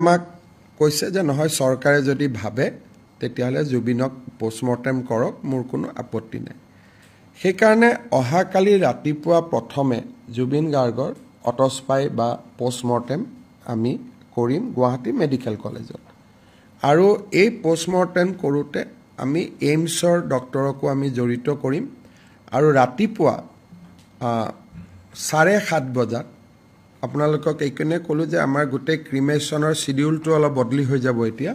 আমাক কৈছে যে নহয় চৰকাৰে যদি ভাবে তেতিয়াহ'লে জুবিনক পোষ্টমৰ্টেম কৰক, মোৰ কোনো আপত্তি নাই। সেইকাৰণে অহাকালি ৰাতিপুৱা প্ৰথমে জুবিন গাৰ্গৰ অটস্পাই বা পোষ্টমৰ্টেম আমি কৰিম গুৱাহাটী মেডিকেল কলেজত। আৰু এই পোষ্টমৰ্টেম কৰোঁতে আমি এইমছৰ ডক্টৰকো আমি জড়িত কৰিম। আৰু ৰাতিপুৱা 7:30 বজাত আপোনালোকক এইকাৰণে ক'লোঁ যে আমাৰ গোটেই ক্ৰিমেশ্যনৰ চিডিউলটো অলপ বদলি হৈ যাব এতিয়া।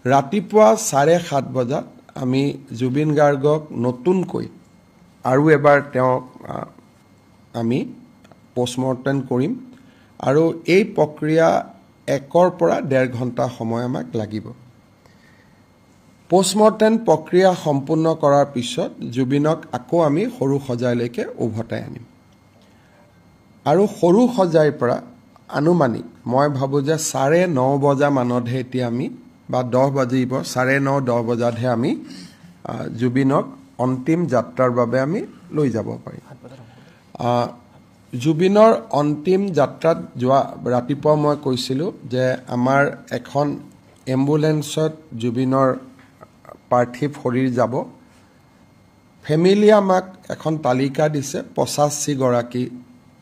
ৰাতিপুৱা 7:30 বজাত আমি জুবিন গাৰ্গক নতুনকৈ আৰু এবাৰ তেওঁক আমি পোষ্টমৰ্টেম কৰিম। আৰু এই প্ৰক্ৰিয়া 1 পৰা 1.5 ঘণ্টা সময় আমাক লাগিব। পোষ্টমৰ্টেম প্ৰক্ৰিয়া সম্পূৰ্ণ কৰাৰ পিছত জুবিনক আকৌ আমি সৰু সজাইলৈকে উভতাই আনিম। আৰু সৰু সজাইৰ পৰা আনুমানিক মই ভাবোঁ যে 9:30 বজা মানতহে এতিয়া আমি বা 10 বাজিব 9:30 10 বজাতহে আমি জুবিনক অন্তিম যাত্ৰাৰ বাবে আমি লৈ যাব পাৰিম। জুবিনৰ অন্তিম যাত্ৰাত যোৱা ৰাতিপুৱা মই কৈছিলোঁ যে আমাৰ এখন এম্বুলেন্সত জুবিনৰ পাৰ্থিৱ শৰীৰ যাব। ফেমিলিয়ে আমাক এখন তালিকা দিছে 85 গৰাকী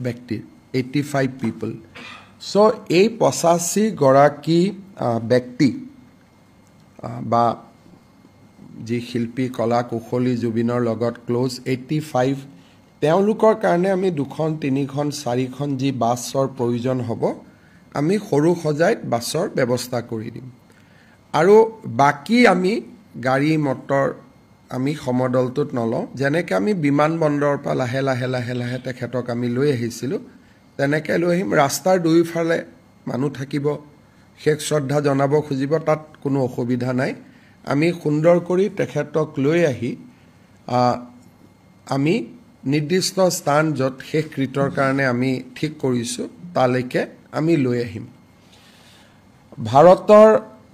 ব্যক্তিৰ, 85 পিপল। চ' এই 85 গৰাকী ব্যক্তি বা যি শিল্পী কলা কুশলী জুবিনৰ লগত ক্ল'জ 85 তেওঁলোকৰ কাৰণে আমি 2খন 3খন 4খন যি বাছৰ প্ৰয়োজন হ'ব আমি সৰু সজাইত বাছৰ ব্যৱস্থা কৰি দিম। আৰু বাকী আমি গাড়ী মটৰ আমি সমদলটোত নলওঁ। যেনেকৈ আমি বিমানবন্দৰৰ পৰা লাহে লাহে লাহে লাহে তেখেতক আমি লৈ আহিছিলোঁ তেনেকৈ লৈ আহিম। ৰাস্তাৰ দুয়োফালে মানুহ থাকিব, শেষ শ্ৰদ্ধা জনাব খুজিব, তাত কোনো অসুবিধা নাই। আমি সুন্দৰ কৰি তেখেতক লৈ আহি আমি নিৰ্দিষ্ট স্থান য'ত শেষকৃত্যৰ কাৰণে আমি ঠিক কৰিছোঁ তালৈকে আমি লৈ আহিম। ভাৰতৰ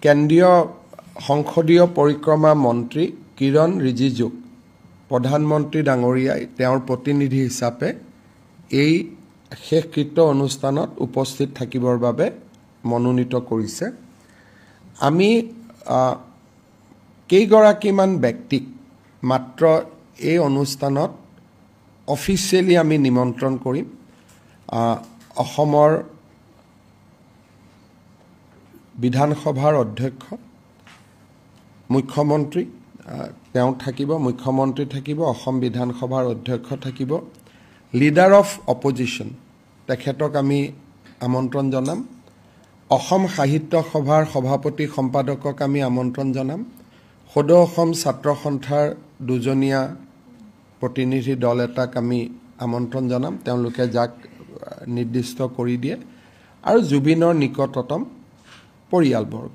কেন্দ্ৰীয় সংসদীয় পৰিক্ৰমা মন্ত্ৰী কিৰণ ৰিজিজুক প্ৰধানমন্ত্ৰী ডাঙৰীয়াই তেওঁৰ প্ৰতিনিধি হিচাপে এই শেষকৃত্য অনুষ্ঠানত উপস্থিত থাকিবৰ বাবে মনোনীত কৰিছে। আমি কেইগৰাকীমান ব্যক্তিক মাত্ৰ এই অনুষ্ঠানত অফিচিয়েলি আমি নিমন্ত্ৰণ কৰিম। অসমৰ বিধানসভাৰ অধ্যক্ষ মুখ্যমন্ত্ৰী তেওঁ থাকিব, মুখ্যমন্ত্ৰী থাকিব, অসম বিধানসভাৰ অধ্যক্ষ থাকিব, লিডাৰ অফ অপজিশ্যন তেখেতক আমি আমন্ত্ৰণ জনাম, অসম সাহিত্য সভাৰ সভাপতি সম্পাদকক আমি আমন্ত্ৰণ জনাম, সদৌ অসম ছাত্ৰ সন্থাৰ 2জনীয়া প্ৰতিনিধি দল এটাক আমি আমন্ত্ৰণ জনাম, তেওঁলোকে যাক নিৰ্দিষ্ট কৰি দিয়ে, আৰু জুবিনৰ নিকটতম পৰিয়ালবৰ্গ।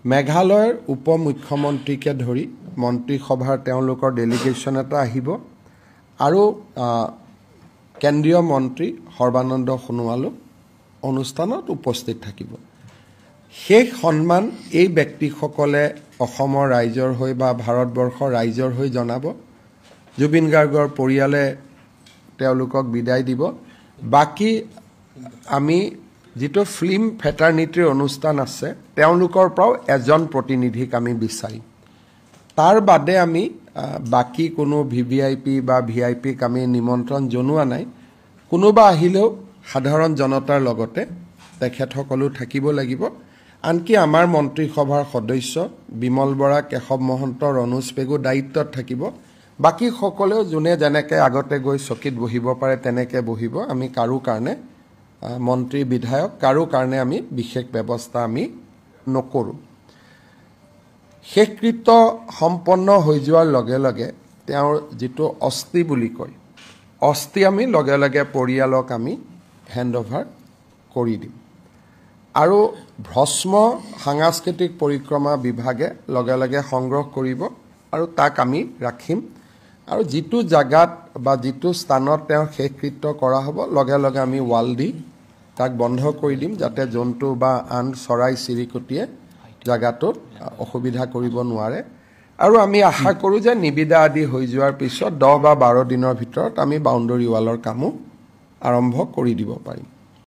মেঘালয়ৰ উপ মুখ্যমন্ত্ৰীকে ধৰি মন্ত্ৰীসভাৰ তেওঁলোকৰ ডেলিগেশ্যন এটা আহিব। আৰু কেন্দ্ৰীয় মন্ত্ৰী সৰ্বানন্দ সোণোৱালো অনুষ্ঠানত উপস্থিত থাকিব। শেষ সন্মান এই ব্যক্তিসকলে অসমৰ ৰাইজৰ হৈ বা ভাৰতবৰ্ষৰ ৰাইজৰ হৈ জনাব। জুবিন গাৰ্গৰ পৰিয়ালে তেওঁলোকক বিদায় দিব। বাকী আমি যিটো ফিল্ম ফেটাৰ্নিটিৰ অনুষ্ঠান আছে তেওঁলোকৰ পৰাও এজন প্ৰতিনিধিক আমি বিচাৰিম। তাৰ বাদে আমি বাকী কোনো VVIP বা VIPক আমি নিমন্ত্ৰণ জনোৱা নাই। কোনোবা আহিলেও সাধাৰণ জনতাৰ লগতে তেখেতসকলো থাকিব লাগিব। আনকি আমাৰ মন্ত্ৰীসভাৰ সদস্য বিমল বৰা, কেশৱ মহন্ত, ৰণোজ পেগু দায়িত্বত থাকিব। বাকী সকলেও যোনে যেনেকৈ আগতে গৈ চকীত বহিব পাৰে তেনেকৈ বহিব। আমি কাৰো কাৰণে মন্ত্ৰী বিধায়ক কাৰো কাৰণে আমি বিশেষ ব্যৱস্থা আমি নকৰোঁ। শেষকৃত্য সম্পন্ন হৈ যোৱাৰ লগে লগে তেওঁৰ যিটো অস্থি বুলি কয়, অস্থি আমি লগে লগে পৰিয়ালক আমি হেণ্ড অভাৰ কৰি দিম। আৰু ভস্ম সাংস্কৃতিক পৰিক্ৰমা বিভাগে লগে লগে সংগ্ৰহ কৰিব আৰু তাক আমি ৰাখিম। আৰু যিটো জাগাত বা যিটো স্থানত তেওঁৰ শেষকৃত্য কৰা হ'ব লগে লগে আমি ৱাল দি তাক বন্ধ কৰি দিম, যাতে জন্তু বা আন চৰাই চিৰিকটিয়ে জাগাটোত অসুবিধা কৰিব নোৱাৰে। আৰু আমি আশা কৰোঁ যে নিবিদা আদি হৈ যোৱাৰ পিছত 10 বা 12 দিনৰ ভিতৰত আমি বাউণ্ডৰী ৱালৰ কামো আৰম্ভ কৰি দিব পাৰিম।